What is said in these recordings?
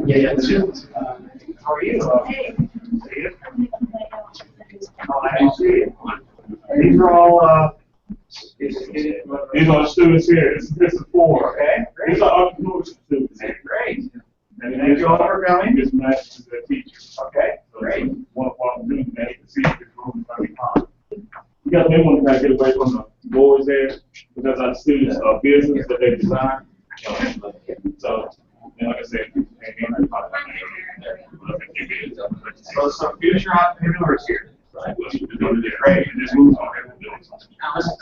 Yeah, too. How are you? Hey. See you. Oh, I do see you. These are all, these are the students here. This is 4. Okay, great. These are entrepreneurship students. Okay, great. And Thank you all for coming. This match is their teachers. Okay, So great. one of our students, and you can see this room is going to be fine. We got them one to kind of get away from the boards there, because our students are business that they design. So, and like I said, So some future entrepreneurs here. right, well, you're doing it great, and this moves on everything.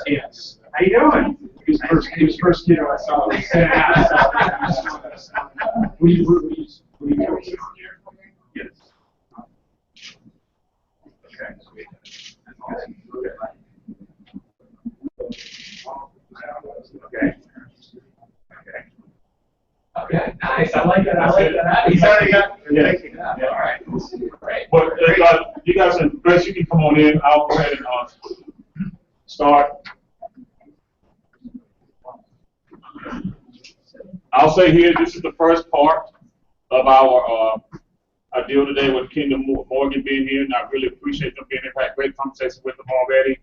Yes. How you doing? He was first kid I saw. We Yes. Okay. Okay. Okay, nice. I like that. I like that. He's already got. Yeah. Yeah. All right. Great. Well, you guys, Grace, you can come on in. I'll go ahead and start. I'll say here, this is the first part of our deal today with Kingdom Morgan being here, and I really appreciate them being here. I've had great conversations with them already.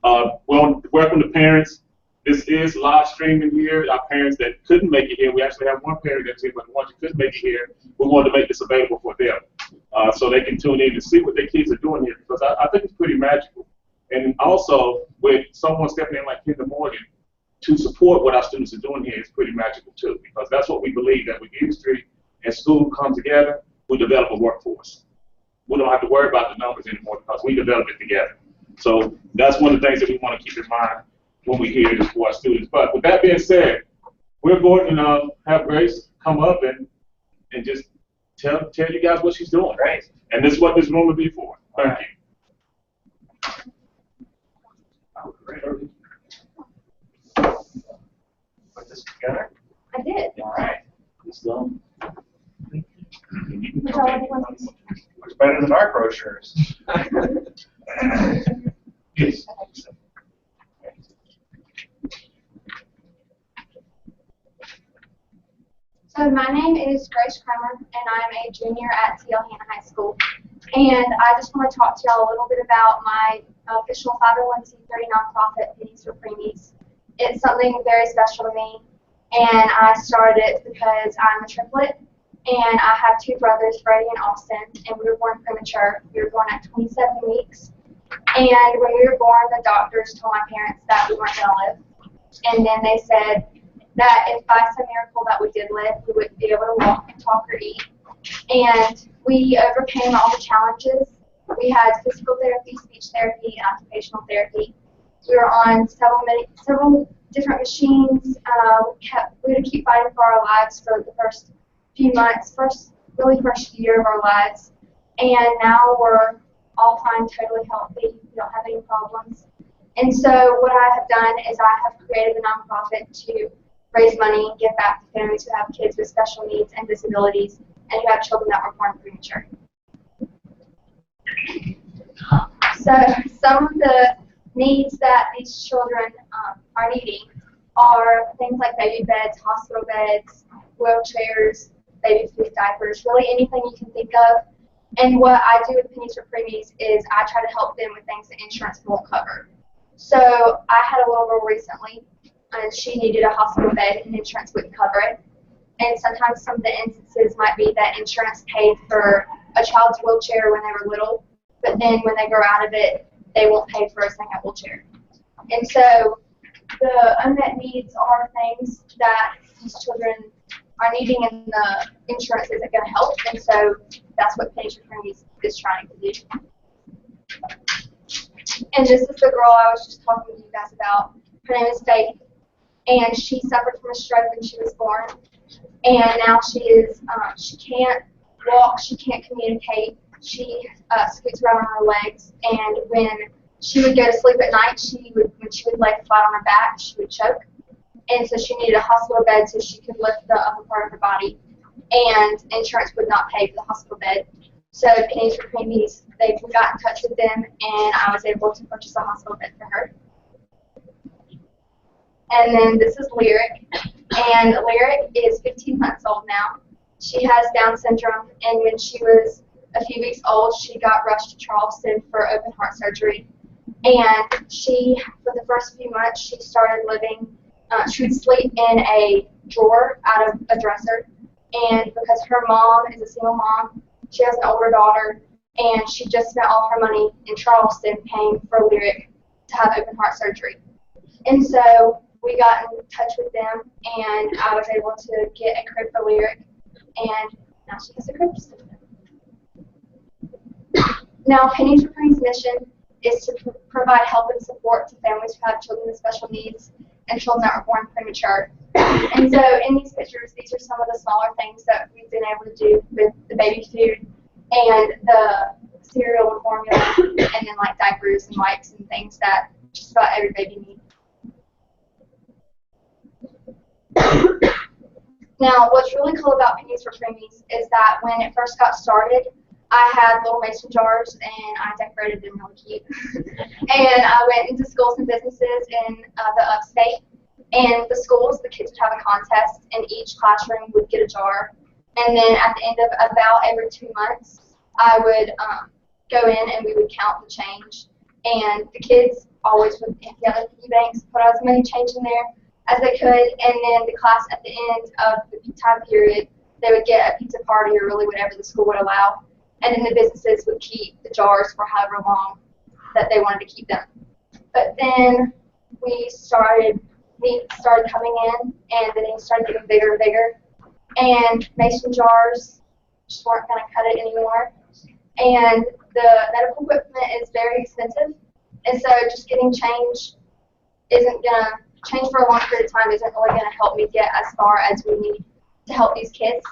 Well, welcome to parents. This is live streaming here. Our parents that couldn't make it here, we actually have one parent that's here, but the ones who couldn't make it here, we wanted to make this available for them so they can tune in and see what their kids are doing here, because I think it's pretty magical. And also, with someone stepping in like Kingdom Morgan to support what our students are doing here is pretty magical too, because that's what we believe, that when industry and school come together, we develop a workforce. We don't have to worry about the numbers anymore because we develop it together. So that's one of the things that we want to keep in mind when we hear this for our students. But with that being said, we're going to have Grace come up and just tell you guys what she's doing. Great. And this is what this room will be for. Thank you. Oh, great. Put this together. I did. All right. Which all of you Looks better than our brochures. Yes. So my name is Grace Kramer, and I'm a junior at T.L. Hanna High School. And I just want to talk to y'all a little bit about my official 501c3 nonprofit, Pennies for Preemies. It's something very special to me, and I started it because I'm a triplet, and I have 2 brothers, Freddie and Austin, and we were born premature. We were born at 27 weeks. And when we were born, the doctors told my parents that we weren't going to live. And then they said that if by some miracle that we did live, we wouldn't be able to walk, talk, or eat. And we overcame all the challenges. We had physical therapy, speech therapy, and occupational therapy. We were on several different machines. We had to keep fighting for our lives for the first few months, first year of our lives. And now we're all fine, totally healthy. We don't have any problems. And so what I have done is I have created a nonprofit to raise money and give back to families who have kids with special needs and disabilities and who have children that were born premature. So some of the needs that these children are needing are things like baby beds, hospital beds, wheelchairs, baby food, diapers, really anything you can think of. And what I do with Pennies for Preemies is I try to help them with things that insurance won't cover. So I had a little girl recently, and she needed a hospital bed, and insurance wouldn't cover it. And sometimes some of the instances might be that insurance paid for a child's wheelchair when they were little, but then when they grow out of it, they won't pay for a second wheelchair. And so the unmet needs are things that these children are needing, and the insurance isn't going to help. And so that's what Pennies for Preemies is trying to do. And this is the girl I was just talking to you guys about. Her name is Faith, and she suffered from a stroke when she was born. And now she can't walk, she can't communicate, she scoots around on her legs, and when she would go to sleep at night, when she would lay flat on her back, she would choke. And so she needed a hospital bed so she could lift the upper part of her body, and insurance would not pay for the hospital bed. So Pennies for Preemies, we got in touch with them, and I was able to purchase a hospital bed for her. And then this is Lyric. And Lyric is 15 months old now. She has Down syndrome, and when she was a few weeks old, she got rushed to Charleston for open heart surgery. And she, for the first few months, she started living, she would sleep in a drawer out of a dresser. And because her mom is a single mom, she has an older daughter, and she just spent all her money in Charleston paying for Lyric to have open heart surgery. And so we got in touch with them, and I was able to get a crib for Lyric, and now she has a crib. Now, Pennies for Preemies' mission is to provide help and support to families who have children with special needs and children that are born premature. And so in these pictures, these are some of the smaller things that we've been able to do with the baby food and the cereal and formula, and then like diapers and wipes and things that just about every baby needs. Now, what's really cool about Pennies for Preemies is that when it first got started, I had little mason jars and I decorated them really cute. And I went into schools and businesses in the upstate. And the schools, the kids would have a contest, and each classroom would get a jar. And then at the end of about every 2 months, I would go in and we would count the change. And the kids always would, if the other piggy banks, put as many change in there as they could. And then the class at the end of the time period, they would get a pizza party or really whatever the school would allow. And then the businesses would keep the jars for however long that they wanted to keep them. But then we started coming in, and the needs started getting bigger and bigger. And mason jars just weren't going to cut it anymore. And the medical equipment is very expensive. And so just getting change for a long period of time isn't really going to help me get as far as we need to help these kids.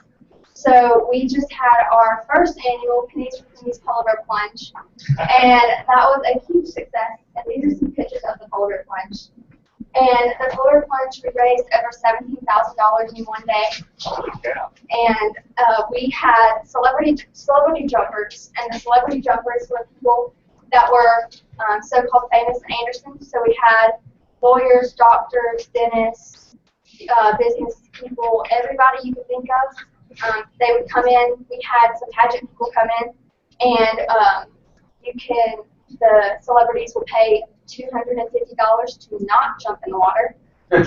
So we just had our first annual Pennies for Preemies Polar Bear Plunge, and that was a huge success. And these are some pictures of the Polar Bear Plunge. And the Polar Bear Plunge, we raised over $17,000 in one day. And we had celebrity jumpers, and the celebrity jumpers were people that were so-called famous in Anderson. So we had lawyers, doctors, dentists, business people, everybody you could think of. They would come in. We had some pageant people come in, and the celebrities will pay $250 to not jump in the water.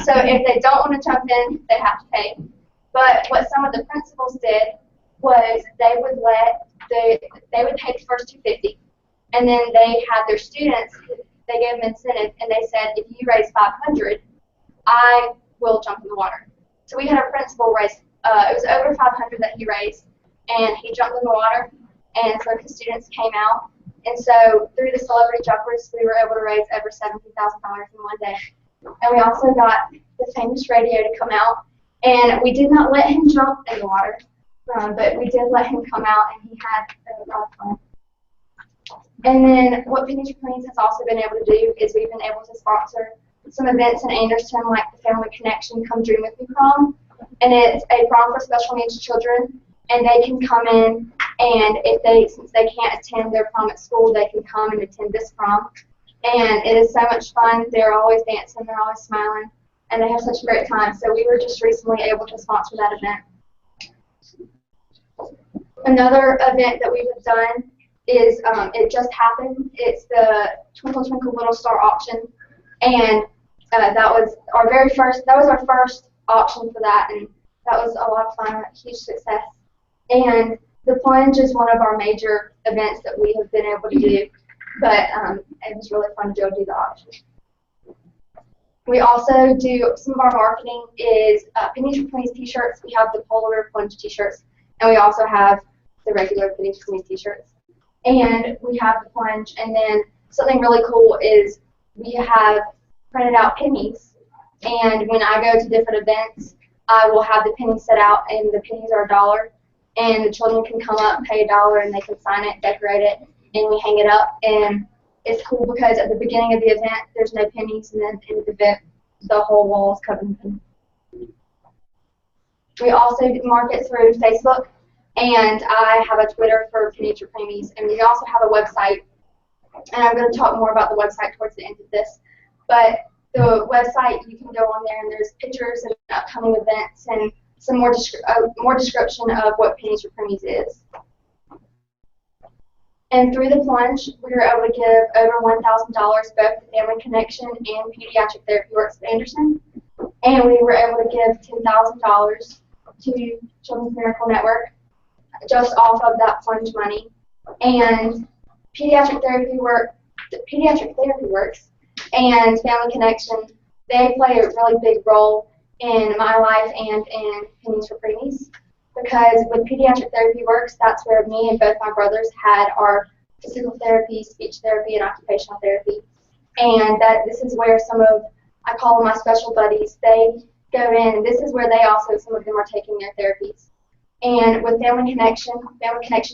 So if they don't want to jump in, they have to pay. But what some of the principals did was they would pay the first $250, and then they had their students. They gave them incentive, and they said, if you raise $500, I will jump in the water. So we had a principal raise. It was over $500 that he raised, and he jumped in the water, and so his students came out. And so through the celebrity jumpers, we were able to raise over $17,000 in one day. And we also got the famous radio to come out, and we did not let him jump in the water, but we did let him come out, and he had a lot of fun. And then what Pennies for Preemies has also been able to do is we've been able to sponsor some events in Anderson, like the Family Connection Come Dream With Me prom. And it's a prom for special needs children, and they can come in, and since they can't attend their prom at school, they can come and attend this prom. And it is so much fun. They're always dancing, they're always smiling, and they have such a great time. So we were just recently able to sponsor that event. Another event that we have done is, it just happened. It's the Twinkle Twinkle Little Star auction, and that was our first auction for that, and that was a lot of fun, a huge success. And the plunge is one of our major events that we have been able to do, but it was really fun to be able to do the auction. We also do, some of our marketing is Pennies for Preemies t-shirts. We have the Polar Bear Plunge t-shirts, and we also have the regular Pennies for Preemies t-shirts. And we have the plunge, and then something really cool is we have printed out pennies, and when I go to different events, I will have the pennies set out, and the pennies are $1, and the children can come up, pay $1, and they can sign it, decorate it, and we hang it up. And it's cool because at the beginning of the event, there's no pennies, and then at the end of the event, the whole wall is covered in pennies. We also market through Facebook, and I have a Twitter for Pennies for Preemies, and we also have a website, and I'm going to talk more about the website towards the end of this. But the website, you can go on there and there's pictures of upcoming events and some more description of what Pennies for Preemies is. And through the plunge, we were able to give over $1,000 both to Family Connection and Pediatric Therapy Works of Anderson. And we were able to give $10,000 to Children's Miracle Network just off of that plunge money. And Pediatric Therapy Works and Family Connection, they play a really big role in my life and in Pennies for Preemies. Because with Pediatric Therapy Works, that's where me and both my brothers had our physical therapy, speech therapy, and occupational therapy. And this is where some of, I call them my special buddies, they go in, and this is where they also, some of them are taking their therapies. And with Family Connection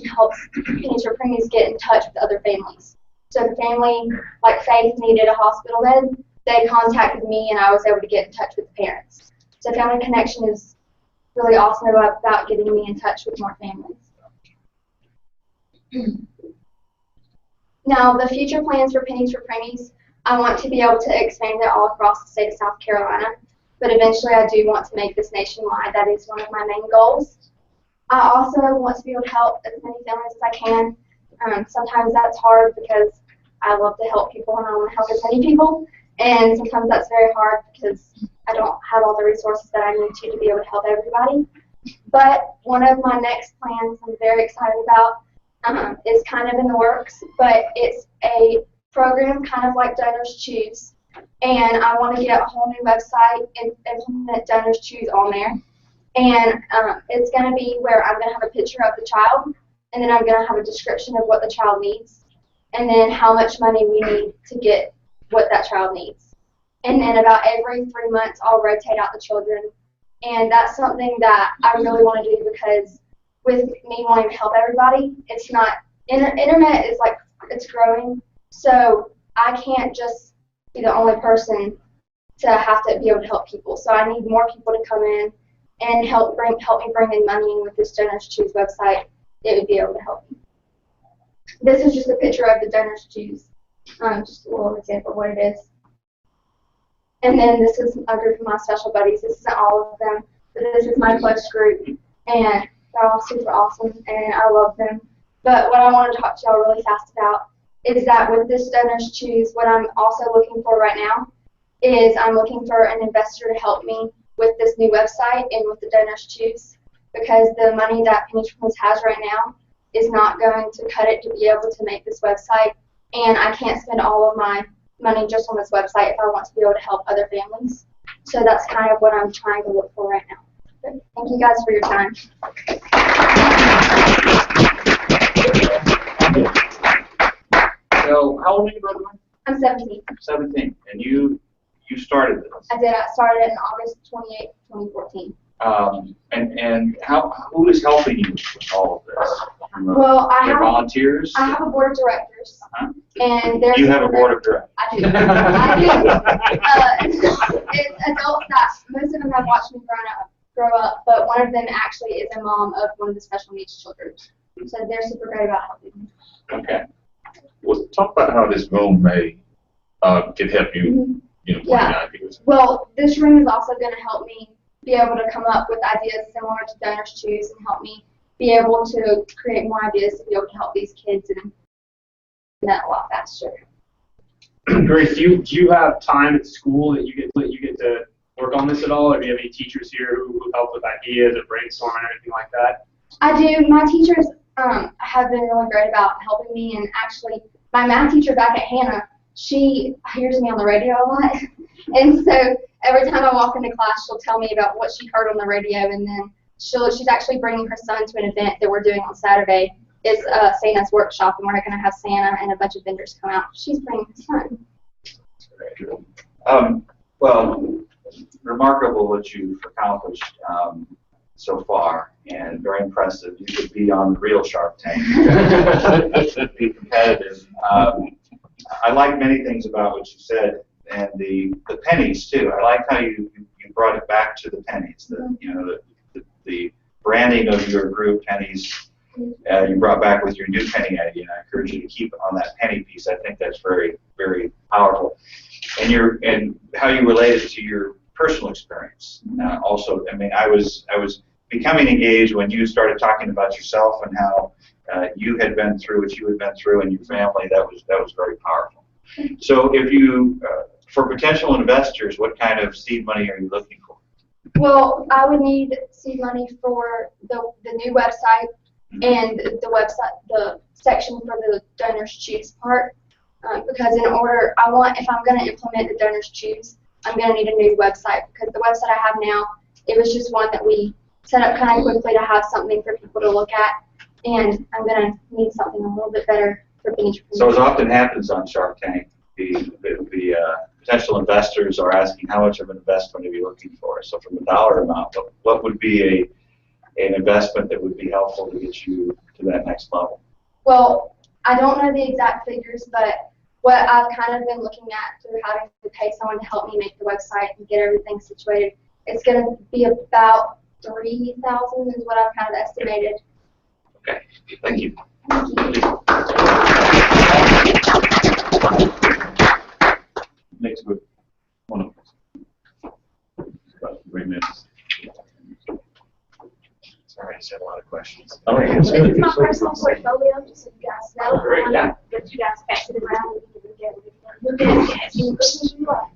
helps Pennies for Preemies get in touch with other families. So if a family like Faith needed a hospital bed, they contacted me and I was able to get in touch with the parents. So Family Connection is really awesome about getting me in touch with more families. Now, the future plans for Pennies for Preemies, I want to be able to expand it all across the state of South Carolina, but eventually I do want to make this nationwide. That is one of my main goals. I also want to be able to help as many families as I can. Sometimes that's hard because I love to help people and I want to help as many people, and sometimes that's very hard because I don't have all the resources that I need to be able to help everybody. But one of my next plans I'm very excited about is kind of in the works, but it's a program kind of like Donors Choose. And I want to get a whole new website and implement Donors Choose on there. And it's going to be where I'm going to have a picture of the child, and then I'm going to have a description of what the child needs, and then how much money we need to get what that child needs. And then about every 3 months, I'll rotate out the children. And that's something that I really want to do because with me wanting to help everybody, it's not, internet is like, it's growing. So I can't just be the only person to have to be able to help people. So I need more people to come in and help me bring in money. And with this Donors Choose website, it would be able to help me. This is just a picture of the Donors Choose, just a little example of what it is. And then this is a group of my special buddies. This isn't all of them, but this is my close group, and they're all super awesome, and I love them. But what I want to talk to y'all really fast about is that with this Donors Choose, what I'm also looking for right now is I'm looking for an investor to help me with this new website and with the Donors Choose, because the money that Pennies for Preemies has right now is not going to cut it to be able to make this website, and I can't spend all of my money just on this website if I want to be able to help other families. So that's kind of what I'm trying to look for right now. But thank you guys for your time. So how old are you, brother? I'm 17. 17. And you started this. I did. I started in August 28, 2014. And who is helping you with all of this? Well, I have volunteers. I have a board of directors, and there's You have a board of directors. I do. It's adults that most of them have watched me grow up, but one of them actually is a mom of one of the special needs children. So they're super great about helping me. Okay. Well, talk about how this room may can help you, plan ideas. Well, this room is also going to help me be able to come up with ideas similar to Donors Choose and help me be able to create more ideas to be able to help these kids and that a lot faster. Grace, do you have time at school that you get to work on this at all, or do you have any teachers here who help with ideas or brainstorming or anything like that? I do. My teachers have been really great about helping me, and actually, my math teacher back at Hannah, she hears me on the radio a lot, and so every time I walk into class, she'll tell me about what she heard on the radio, and then she's actually bringing her son to an event that we're doing on Saturday. It's Santa's workshop, and we're going to have Santa and a bunch of vendors come out. She's bringing her son. Well, remarkable what you've accomplished so far, and very impressive. You could be on the real Shark Tank. Be competitive. I like many things about what you said, and the pennies too. I like how you brought it back to the pennies. The branding of your group, Pennies, you brought back with your new penny idea, and I encourage you to keep on that penny piece. I think that's very, very powerful. and how you relate it to your personal experience. Also, I mean, I was becoming engaged when you started talking about yourself and how you had been through what you had been through and your family. That was very powerful. So, if you for potential investors, what kind of seed money are you looking for? Well, I would need seed money for the new website and the section for the Donors Choose part. Because if I'm going to implement the Donors Choose, I'm going to need a new website, because the website I have now, it was just one that we set up kind of quickly to have something for people to look at, and I'm going to need something a little bit better for Pennies for So, as Premium. often happens on Shark Tank, the potential investors are asking how much of an investment are you looking for. So, from a dollar amount, what would be an investment that would be helpful to get you to that next level? Well, I don't know the exact figures, but what I've kind of been looking at through having to pay someone to help me make the website and get everything situated, it's going to be about $3,000 is what I've kind of estimated. Okay, thank you. Thank you. Next week, one of us. About 3 minutes. Sorry, I said a lot of questions. Oh, yeah. This is my personal portfolio, just so you guys know. Great, yeah. But you guys pass it around and you can look at it and ask any questions you like.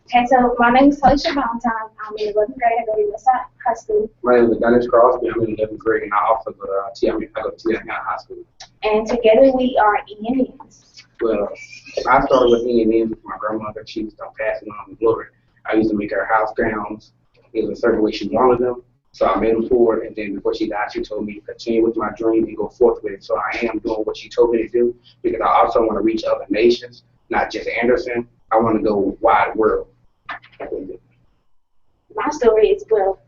Okay, so my name is Talisha Valentine. I'm in 11th grade. I go to Westside High School. My name is Dennis Crosby. I'm in 11th grade, and I also go to I go to Tiahina High School. And together we are ENNs. Well, I started with ENN with my grandmother. She was passing on the glory. I used to make her house gowns. It was a certain way she wanted them, so I made them for her. And then before she died, she told me to continue with my dream and go forth with it. So I am doing what she told me to do, because I also want to reach other nations, not just Anderson. I want to go wide world. My story is, well,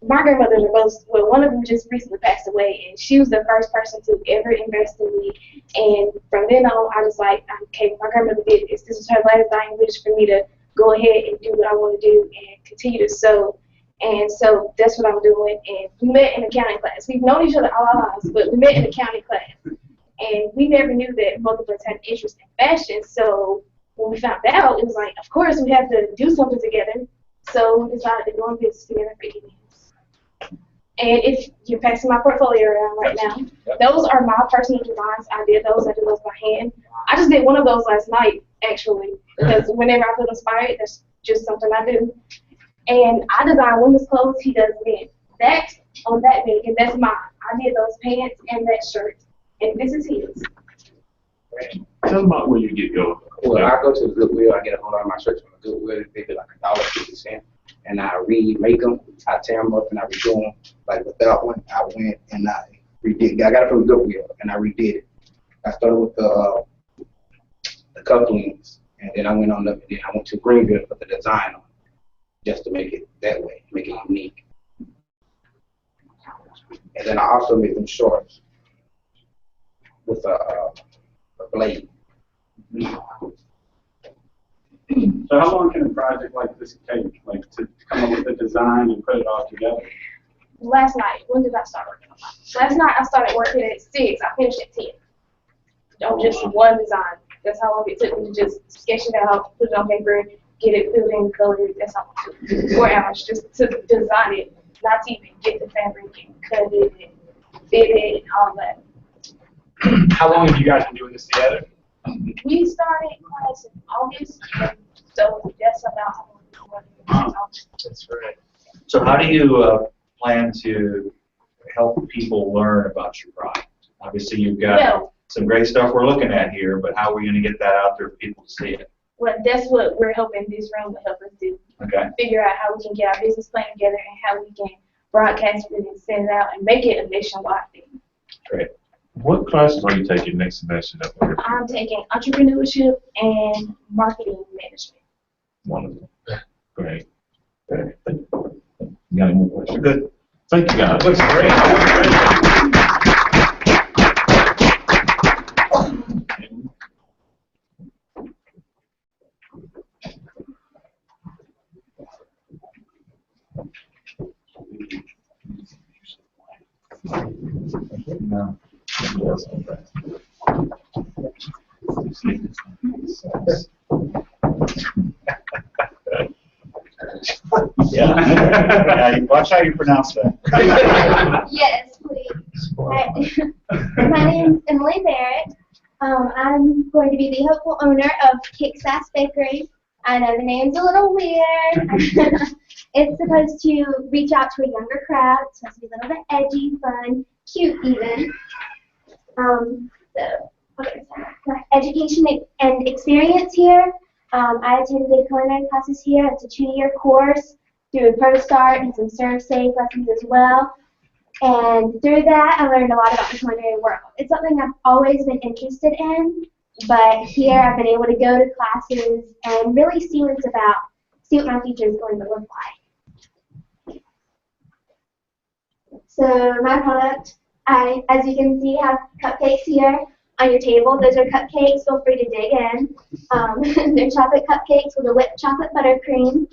my grandmothers are both, well, one of them just recently passed away, and she was the first person to ever invest in me. And from then on, I was like, okay, my grandmother did this. This was her last dying wish for me to go ahead and do what I want to do and continue to sow. And so that's what I'm doing. And we met in accounting class. We've known each other all our lives, but we met in accounting class. And we never knew that both of us had an interest in fashion. So when we found out, it was like, of course, we had to do something together. So we decided to go in business together for 8 years. And if you're passing my portfolio around right now, those are my personal designs. I did those by hand. I just did one of those last night, actually, because whenever I feel inspired, that's just something I do. And I design women's clothes. He does men. That on that big, and that's mine. I did those pants and that shirt, and this is his. Tell them about where you get your. Well, I go to the Goodwill. I get a whole lot of my shirts from the Goodwill. They be like $1.50, and I remake them. I tear them up and I redo them. Like with that one, I went and I redid. I got it from the Goodwill and I redid it. I started with the cufflinks, and then I went on up, and then I went to Greenville to put the design on, just to make it that way, make it unique. And then I also made them shorts with a blade. So how long can a project like this take, like to come up with a design and put it all together? Last night, when did I start working on mine? Last night I started working at 6. I finished at 10. On just one design. That's how long it took me to just sketch it out, put it on paper, get it filled in, colored. That's all it took. 4 hours just to design it, not to even get the fabric and cut it and fit it and all that. How long have you guys been doing this together? We started class in August, so that's about That's right. So how do you plan to help people learn about your product? Obviously, you've got some great stuff we're looking at here, but how are we going to get that out there for people to see it? Well, that's what we're hoping this room will help us do. Okay. Figure out how we can get our business plan together and how we can broadcast it and send it out and make it a nationwide thing. Great. What classes are you taking next semester? I'm taking entrepreneurship and marketing management. Wonderful. Great. Great. Thank you. You got any more questions? Good. Thank you, guys. Looks great. No. Yeah, watch how you pronounce that. Yes, please. Hi. My name's Emily Barrett. I'm going to be the hopeful owner of Kick-Sass Bakery. I know the name's a little weird. It's supposed to reach out to a younger crowd. It's supposed to be a little bit edgy, fun, cute even. My education and experience here. I attended culinary classes here. It's a 2-year course through a Pro Start and some Serve Safe lessons as well. And through that, I learned a lot about the culinary world. It's something I've always been interested in, but here I've been able to go to classes and really see what it's about, see what my future is going to look like. So my product, as you can see, have cupcakes here on your table. Those are cupcakes. Feel free to dig in. They're chocolate cupcakes with a whipped chocolate buttercream.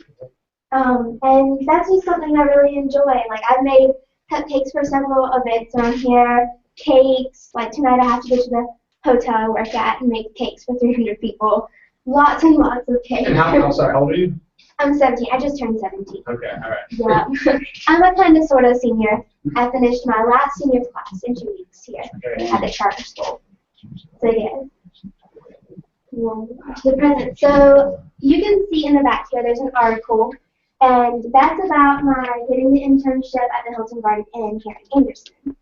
And that's just something I really enjoy. Like, I've made cupcakes for several events around here, cakes. Like tonight I have to go to the hotel I work at and make cakes for 300 people. Lots and lots of cakes. And how old are you? I'm 17. I just turned 17. Okay, all right. Yeah. I'm a kind of sort of senior. I finished my last senior class in 2 weeks here at the charter school. So yeah. To the present. So you can see in the back here there's an article, and that's about my getting the internship at the Hilton Garden Inn here in Anderson.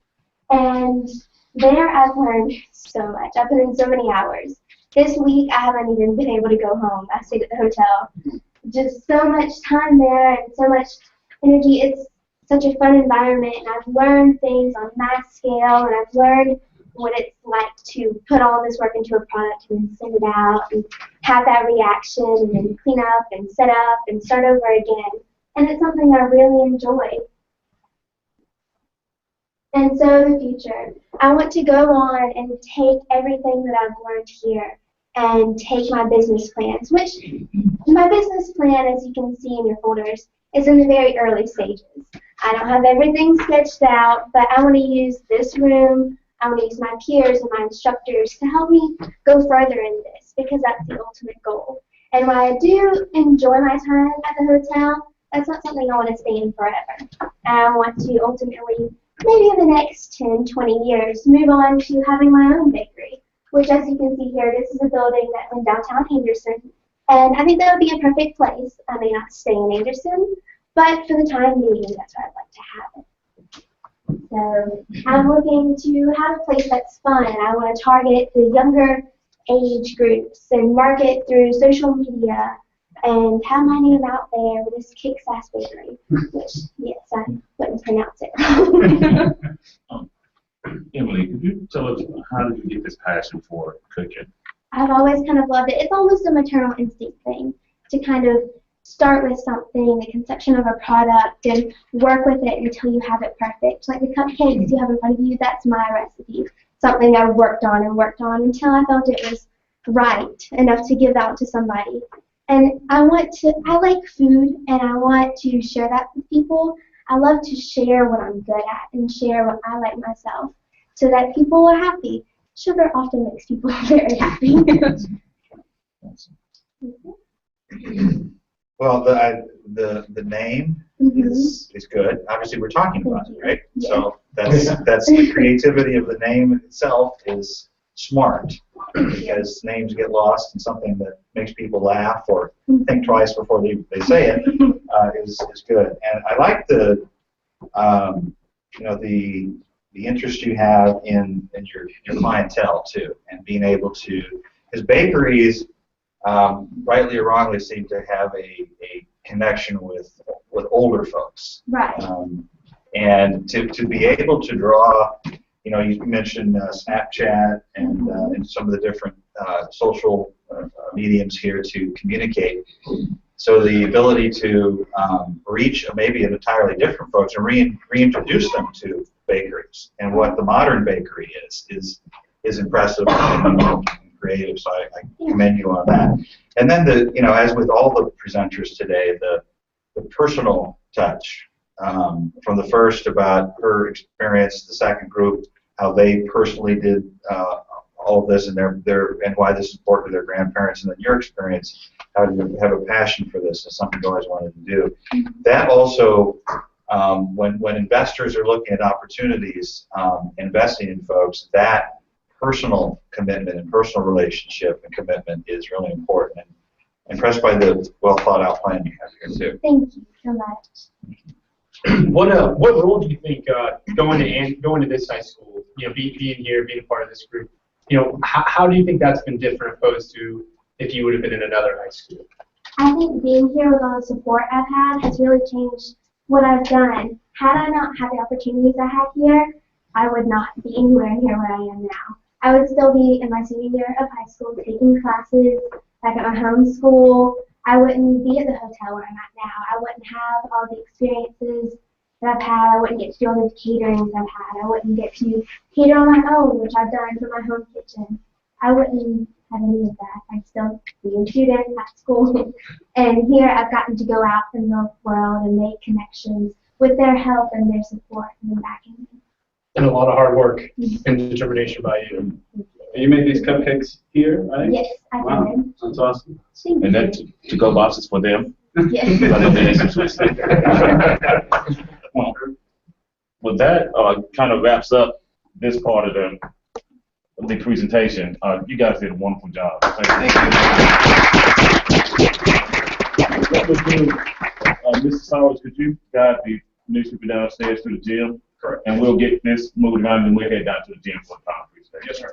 And there I've learned so much. I've put in so many hours. This week I haven't even been able to go home. I stayed at the hotel. Just so much time there and so much energy. It's such a fun environment, and I've learned things on mass scale, and I've learned what it's like to put all this work into a product and then send it out and have that reaction and then clean up and set up and start over again. And it's something I really enjoy. And so the future, I want to go on and take everything that I've learned here and take my business plans, which my business plan, as you can see in your folders, is in the very early stages. I don't have everything sketched out, but I want to use this room, I want to use my peers and my instructors to help me go further in this, because that's the ultimate goal. And while I do enjoy my time at the hotel, that's not something I want to stay in forever. I want to ultimately, maybe in the next 10, 20 years, move on to having my own bakery, which, as you can see here, this is a building that's in downtown Anderson. And I think that would be a perfect place. I may not stay in Anderson, but for the time being, that's where I'd like to have it. So I'm looking to have a place that's fun. I want to target the younger age groups and market through social media and have my name out there with this Kick-Sass Bakery, which, yes, I wouldn't pronounce it. Emily, could you tell us, how did you get this passion for cooking? I've always kind of loved it. It's almost a maternal instinct thing to kind of start with something, the conception of a product, and work with it until you have it perfect. Like the cupcakes you have in front of you, that's my recipe. Something I worked on until I felt it was right enough to give out to somebody. And I like food, and I want to share that with people. I love to share what I'm good at and share what I like myself so that people are happy. Sugar often makes people very happy. Well, the name is good. Obviously, we're talking about it, right? Yeah. So that's the creativity of the name itself is smart, because names get lost in something that makes people laugh or think twice before they say it is good. And I like the the interest you have in your clientele too, and being able to, because bakeries, rightly or wrongly, seem to have a connection with older folks. Right. And to be able to draw, you mentioned Snapchat and some of the different social mediums here to communicate. So the ability to reach maybe an entirely different folks and reintroduce them to bakeries and what the modern bakery is impressive and creative. So I commend you on that. And then as with all the presenters today, the personal touch from the first about her experience, the second group how they personally did all of this and and why this is important to their grandparents, and then your experience, how you have a passion for this, is something you always wanted to do. That also, when investors are looking at opportunities, investing in folks, that personal commitment and personal relationship and commitment is really important. And impressed by the well thought out plan you have here too. Thank you so much. What role do you think going to this high school, being here, being a part of this group, how do you think that's been different opposed to if you would have been in another high school? I think being here with all the support I've had has really changed what I've done. Had I not had the opportunities I had here, I would not be anywhere near where I am now. I would still be in my senior year of high school taking classes back at my home school. I wouldn't be at the hotel where I'm at now. I wouldn't have all the experiences that I've had. I wouldn't get to do all the caterings I've had. I wouldn't get to cater on my own, which I've done from my home kitchen. I wouldn't have any of that. I'd still be a student at school. And here I've gotten to go out in the world and make connections with their help and their support and their backing me. And a lot of hard work and determination by you. And you made these cupcakes here, right? Yes, I Wow, did. that's awesome. And then to-go boxes for them. Yes. I know they had some sweet stuff. Well, that kind of wraps up this part of the presentation. You guys did a wonderful job. Thank you. Mr. Sowers, could you guide the newspaper downstairs to the gym? Correct. And we'll get this moved around and we'll head down to the gym for the final presentation. Yes, sir.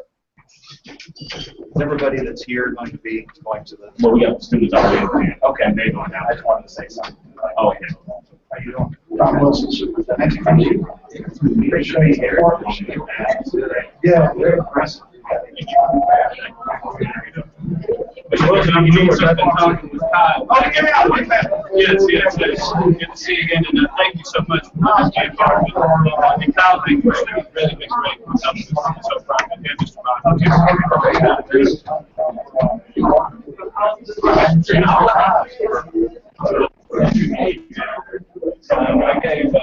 Is everybody that's here going to be going to the? Well, we got the students already. Okay. And they're going down. I just wanted to say something. Oh, okay. How you doing? Tom Wilson, superintendent. Thank you. Appreciate you here. Yeah, very impressive. Mr. Wilson, I'm doing something talking with Kyle. Oh, give me out like that. Yes. Good to see you again, and thank you so much for being part of it. And Kyle, thank you for really been great. I'm so proud of you, Mr. I gave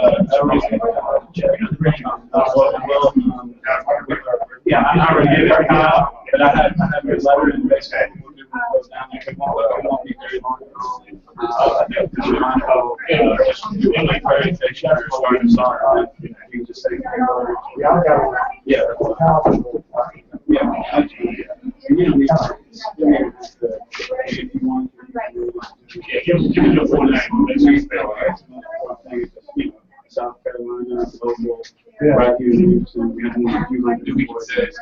I reviewed it, Kyle, but I have your letter and basically we'll do what goes down there tomorrow. It won't be very long. Just really very starting sorry. You just say yeah. If you want give me your full name. South Carolina, local, right here in Houston, we can say so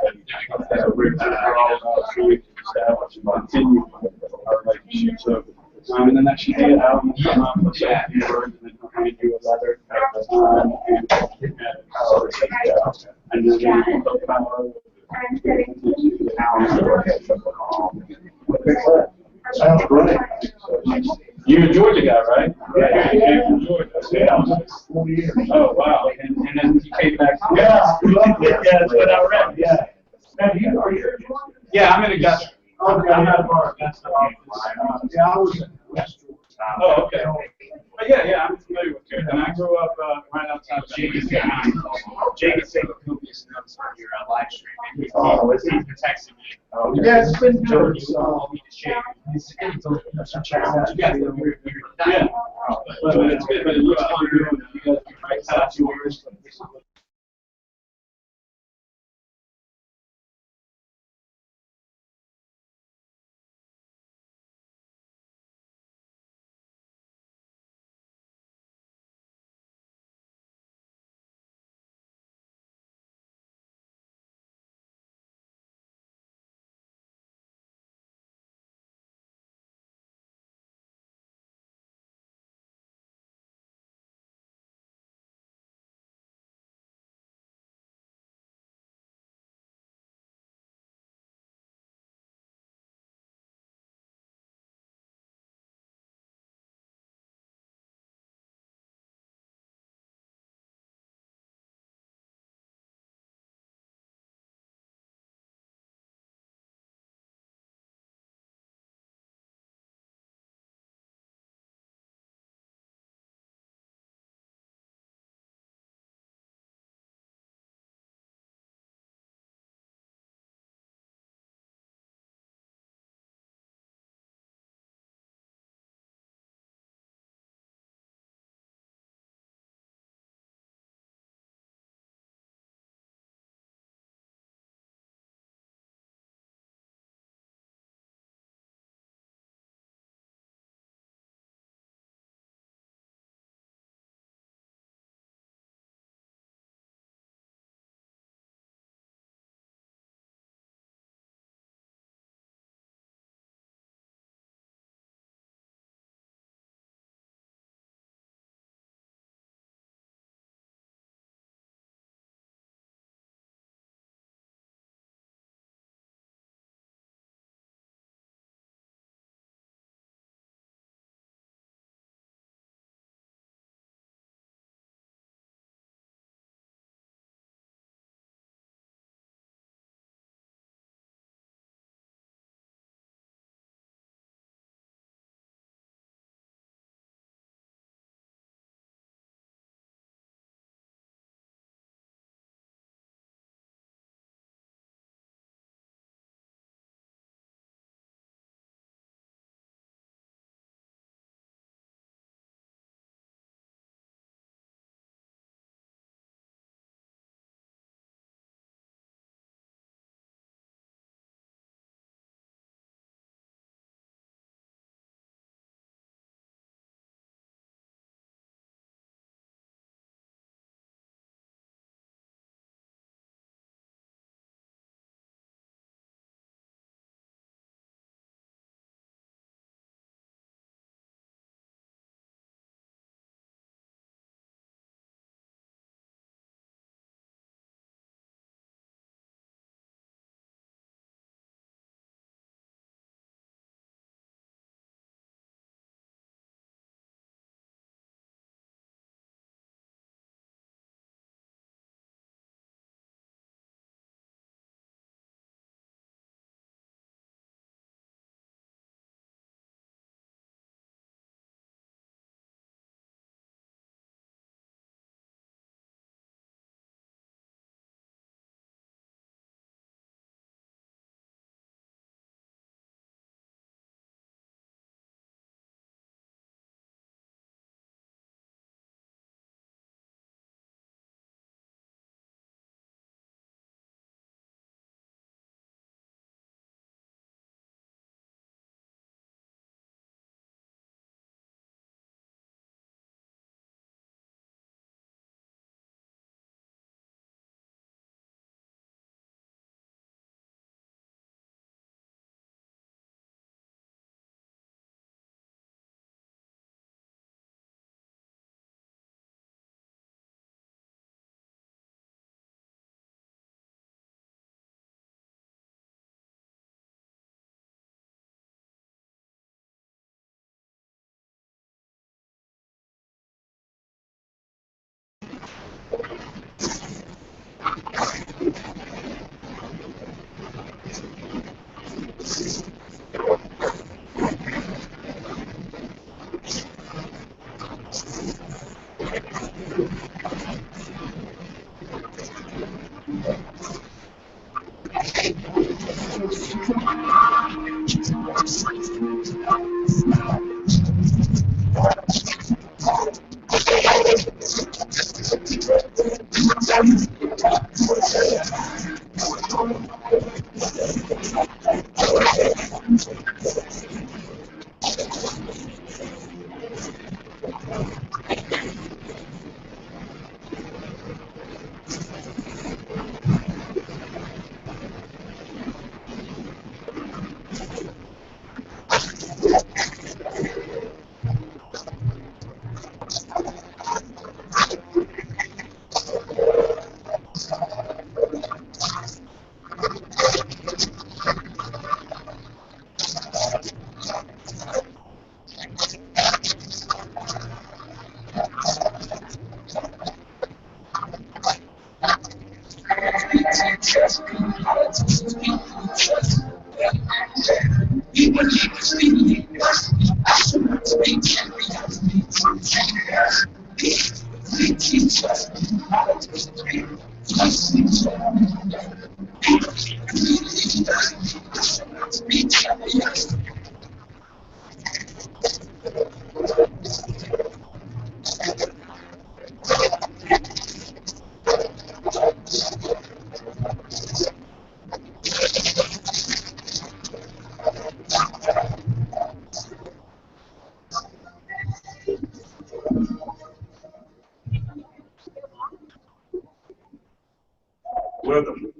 we're all about trying to establish and continue our relationship. So, and then that should be it. I'll come up with a few words and then I'll hand you a letter. And then we talk about Sounds great. You're a Georgia guy, right? Yeah. You're from Georgia. Yeah, 40 years. Oh, wow. And then you came back. Yeah, that's what I read, yeah. Now, are you in Georgia? Yeah, I'm in Augusta. Okay, I'm at our Augusta office. Yeah, I was in West Georgia. Oh, okay. But yeah, I'm familiar with it. And I grew up right outside of Jake is taking copious notes on your live stream. Oh, is he? He's been texting me. Oh, yeah, it's been good. So I'll need to share. He's check Yeah. But it's good, but it looks like you're doing it. You guys are right side yours.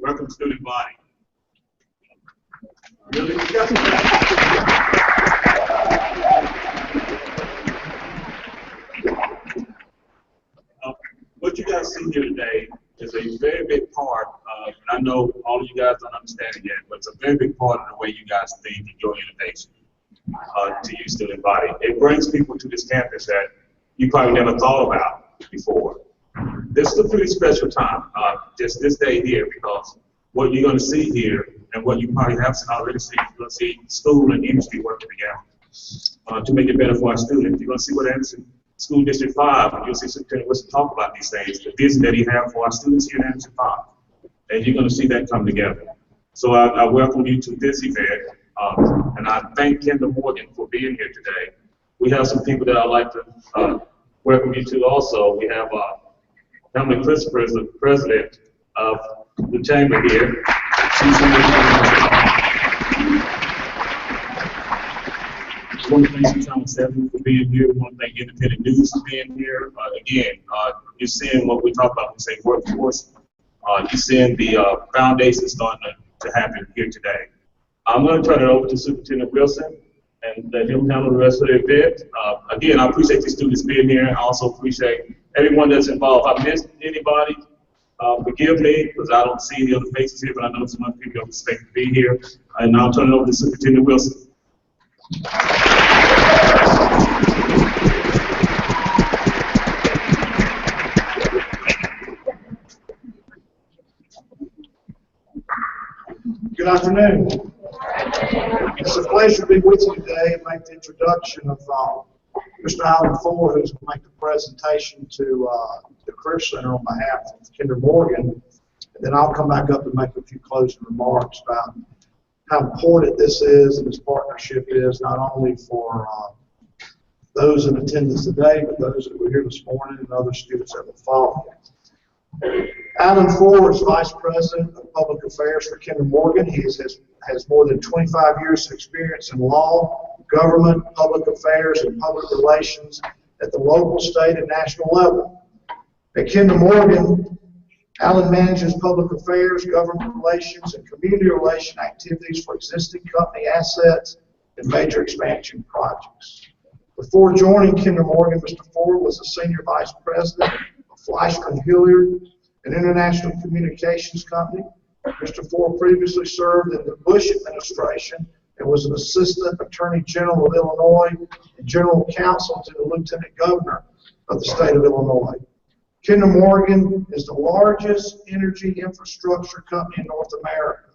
Welcome, student body. Really? What you guys see here today is a very big part of, and I know all of you guys don't understand it yet, but it's a very big part of the way you guys think and your innovation to you, student body. It brings people to this campus that you probably never thought about before. This is a pretty special time, just this day here, because what you're going to see here, and what you probably have already seen, you're going to see school and industry working together to make it better for our students. You're going to see what Anderson School District 5, and you'll see Superintendent Wilson talk about these things, the vision that he has for our students here in Anderson 5. And you're going to see that come together. So I welcome you to this event, and I thank Kendall Morgan for being here today. We have some people that I'd like to welcome you to also. We have Pamela Christopher is the president of the chamber here. I want to thank Channel 7 for being here. I want to thank Independent News for being here. Again, you're seeing what we talk about when we say workforce. You're seeing the foundation starting to happen here today. I'm going to turn it over to Superintendent Wilson and let him handle the rest of the event. Again, I appreciate the students being here. I also appreciate everyone that's involved. If I missed anybody, forgive me, because I don't see any other faces here, but I know some other people don't expect to be here. And I'll turn it over to Superintendent Wilson. Good afternoon. It's a pleasure to be with you today and make the introduction of Mr. Alan Ford, who's going to make the presentation to the Career Center on behalf of Kendall Morgan. And then I'll come back up and make a few closing remarks about how important this is and this partnership is, not only for those in attendance today, but those that were here this morning and other students that will follow. Alan Ford is Vice President of Public Affairs for Kendall Morgan. He has more than 25 years of experience in law, government, public affairs, and public relations at the local, state, and national level. At Kendall Morgan, Alan manages public affairs, government relations, and community relation activities for existing company assets and major expansion projects. Before joining Kendall Morgan, Mr. Ford was the Senior Vice President of Fleischmann Hilliard, an international communications company. Mr. Ford previously served in the Bush administration and was an Assistant Attorney General of Illinois and General Counsel to the Lieutenant Governor of the state of Illinois. Kendall Morgan is the largest energy infrastructure company in North America.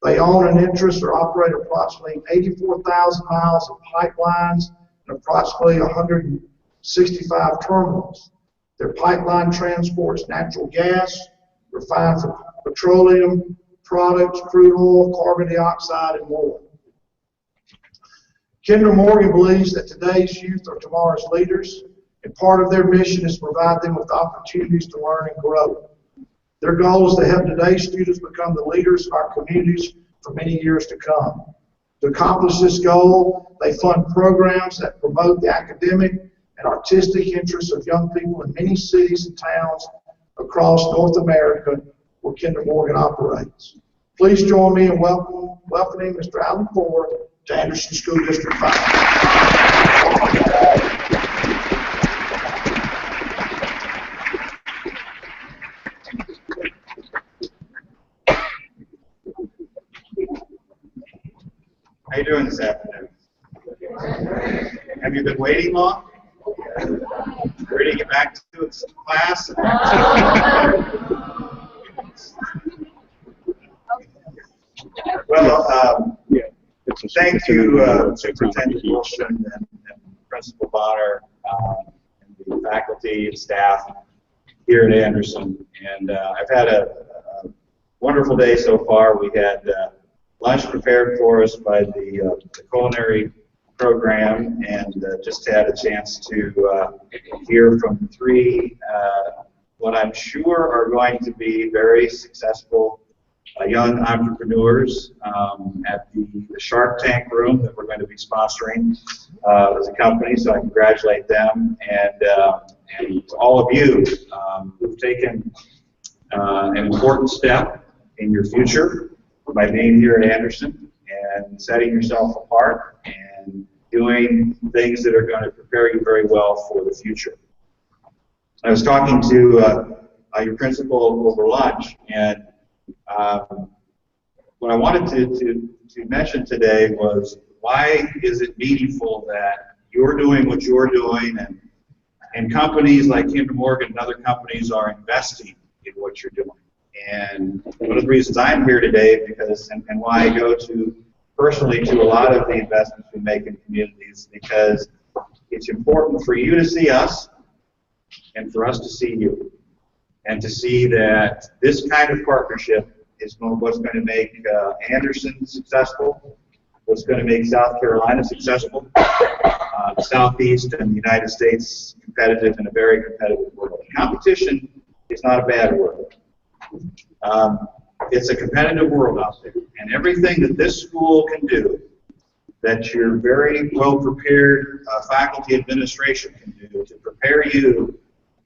They own an interest or operate approximately 84,000 miles of pipelines and approximately 165 terminals. Their pipeline transports natural gas, refined petroleum products, crude oil, carbon dioxide, and more. Kendall Morgan believes that today's youth are tomorrow's leaders, and part of their mission is to provide them with opportunities to learn and grow. Their goal is to help today's students become the leaders of our communities for many years to come. To accomplish this goal, they fund programs that promote the academic and artistic interests of young people in many cities and towns across North America where Kinder Morgan operates. Please join me in welcoming Mr. Alan Ford to Anderson School District 5. How you doing this afternoon? Have you been waiting long? Ready to get back to class? Well, thank you, Superintendent Wilson and Principal Bonner, and the faculty and staff here at Anderson. And I've had a wonderful day so far. We had lunch prepared for us by the culinary program, and just had a chance to hear from three what I'm sure are going to be very successful young entrepreneurs at the Shark Tank room that we're going to be sponsoring as a company. So I congratulate them, and to all of you who've taken an important step in your future by being here at Anderson and setting yourself apart and doing things that are going to prepare you very well for the future. I was talking to your principal over lunch, and what I wanted to mention today was, why is it meaningful that you're doing what you're doing, and companies like Kinder Morgan and other companies are investing in what you're doing. And one of the reasons I'm here today, because and why I go to personally to a lot of the investments we make in communities, because it's important for you to see us and for us to see you, and to see that this kind of partnership is what's going to make Anderson successful, what's going to make South Carolina successful, the Southeast and the United States competitive in a very competitive world. Competition is not a bad word. It's a competitive world out there, and everything that this school can do, that your very well prepared faculty administration can do to prepare you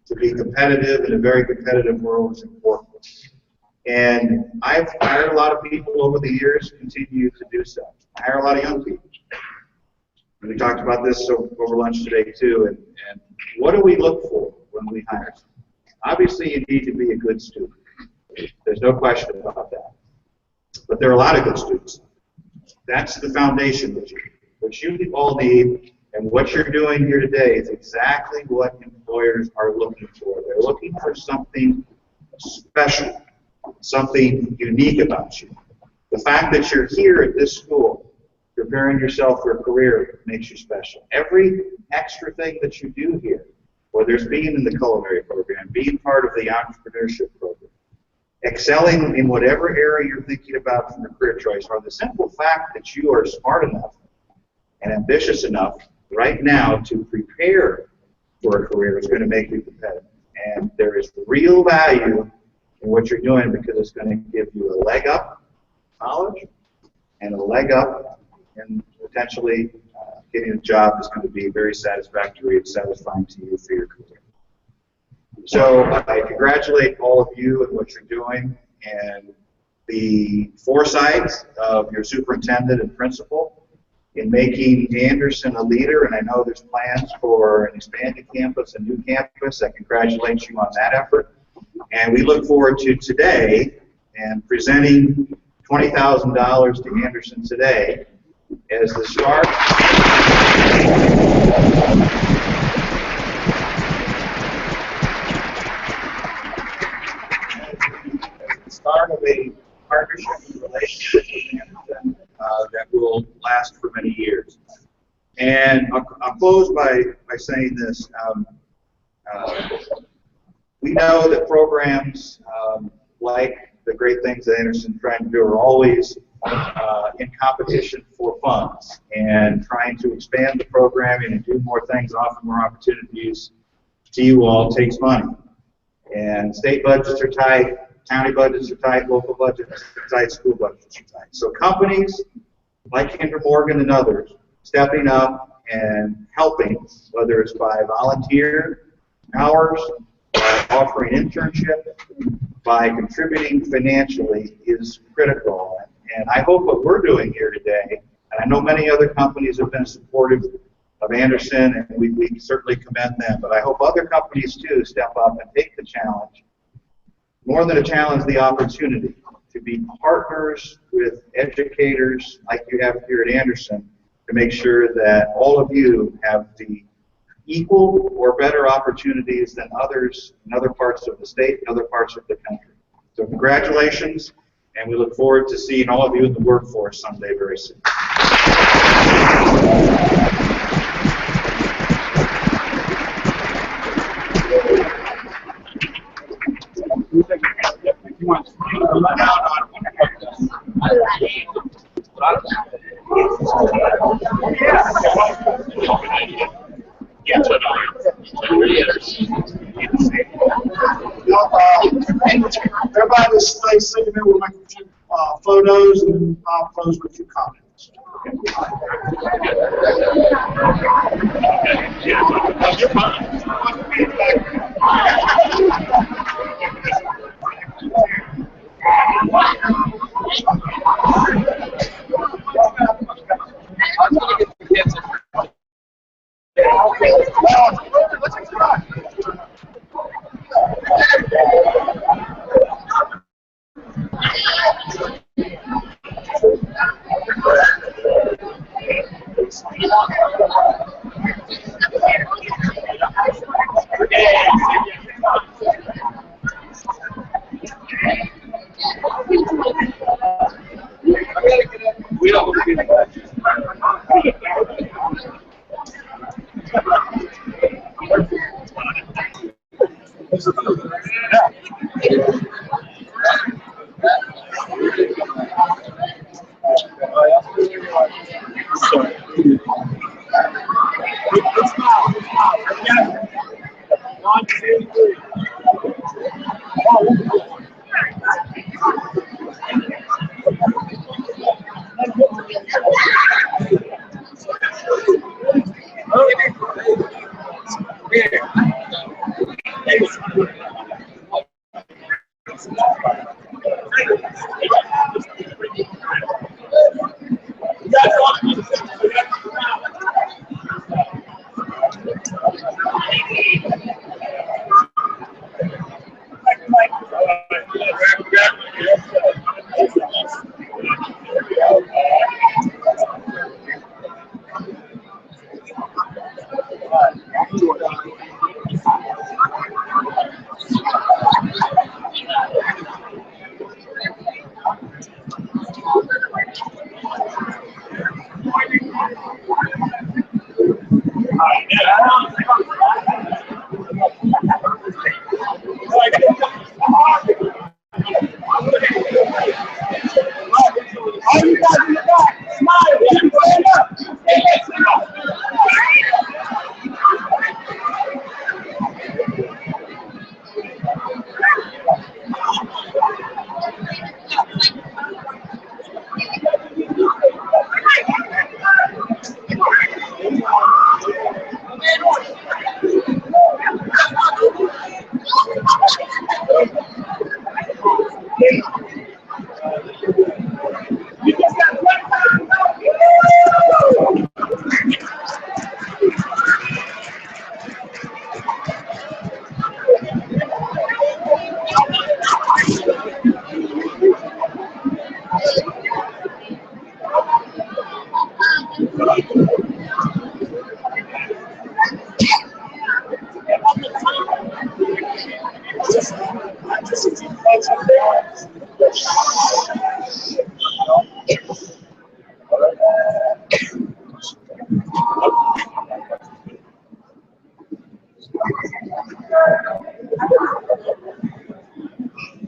to be competitive in a very competitive world is important. And I've hired a lot of people over the years, continue to do so. I hire a lot of young people. And we talked about this over lunch today too, and what do we look for when we hire someone? Obviously you need to be a good student. There's no question about that. But there are a lot of good students. That's the foundation that you all need, and what you're doing here today is exactly what employers are looking for. They're looking for something special, something unique about you. The fact that you're here at this school, preparing yourself for a career, makes you special. Every extra thing that you do here, whether it's being in the culinary program, being part of the entrepreneurship program, excelling in whatever area you're thinking about from your career choice, or the simple fact that you are smart enough and ambitious enough right now to prepare for a career is going to make you competitive. And there is real value in what you're doing, because it's going to give you a leg up in college and a leg up in potentially getting a job that's going to be very satisfactory and satisfying to you for your career. So I congratulate all of you and what you're doing, and the foresight of your superintendent and principal in making Anderson a leader, and I know there's plans for an expanded campus, a new campus. I congratulate you on that effort. And we look forward to today and presenting $20,000 to Anderson today as the start. Start of a partnership and relationship with Anderson that will last for many years. And I'll close by saying this. We know that programs like the great things that Anderson's trying to do are always in competition for funds, and trying to expand the programming and do more things, offer more opportunities to you all takes money. And state budgets are tight, County budgets are tight, local budgets are tight, school budgets are tight. So companies like Kinder Morgan and others stepping up and helping, whether it's by volunteer hours, by offering internship, by contributing financially, is critical. And I hope what we're doing here today, and I know many other companies have been supportive of Anderson, and we certainly commend them, but I hope other companies too step up and take the challenge, more than a challenge, the opportunity to be partners with educators like you have here at Anderson to make sure that all of you have the equal or better opportunities than others in other parts of the state and other parts of the country. So congratulations, and we look forward to seeing all of you in the workforce someday very soon. Everybody just stay sitting there. We'll make a few photos, and then I'll close with a few comments.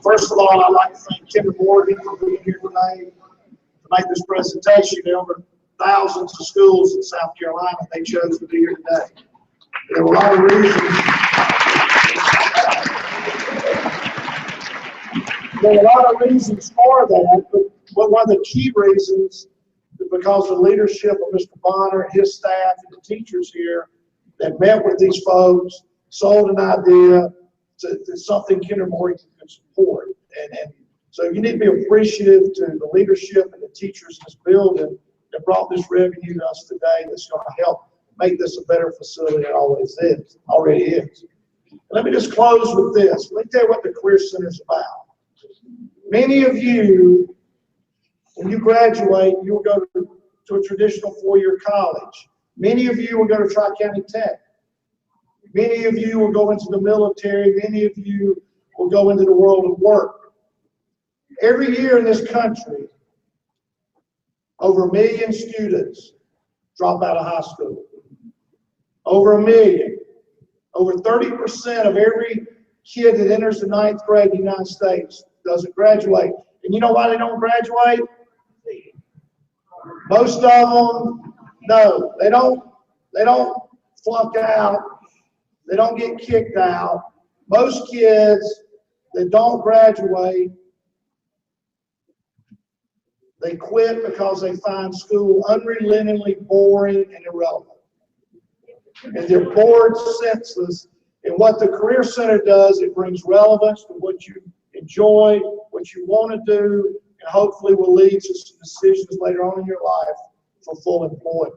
First of all, I'd like to thank Kinder Morgan for being here today to make this presentation. There were thousands of schools in South Carolina. They chose to be here today. There were a lot of reasons. There are a lot of reasons for that, but one of the key reasons is because of the leadership of Mr. Bonner, his staff, and the teachers here that met with these folks, sold an idea to something Kinder Morgan could support. And so you need to be appreciative to the leadership and the teachers in this building that brought this revenue to us today that's going to help make this a better facility than it already is. Let me just close with this. Let me tell you what the Career Center is about. Many of you, when you graduate, you will go to a traditional four-year college. Many of you will go to Tri-County Tech. Many of you will go into the military. Many of you will go into the world of work. Every year in this country, over 1 million students drop out of high school. Over 1 million. Over 30% of every kid that enters the 9th grade in the United States doesn't graduate. And you know why they don't graduate? Most of them, no, they don't flunk out. They don't get kicked out. Most kids that don't graduate, they quit because they find school unrelentingly boring and irrelevant. And they're bored senseless. And what the Career Center does, it brings relevance to what you enjoy, what you want to do, and hopefully will lead to some decisions later on in your life for full employment.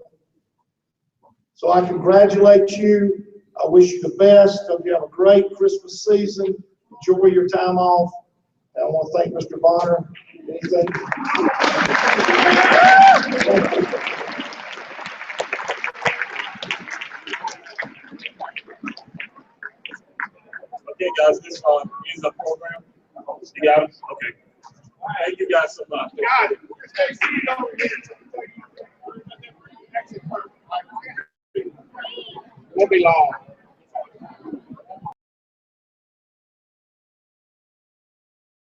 So I congratulate you. I wish you the best. Hope you have a great Christmas season. Enjoy your time off. And I want to thank Mr. Bonner. Anything? Okay, guys, this is our program. You got it? Okay. Thank you guys so much. Got it. Won't be long.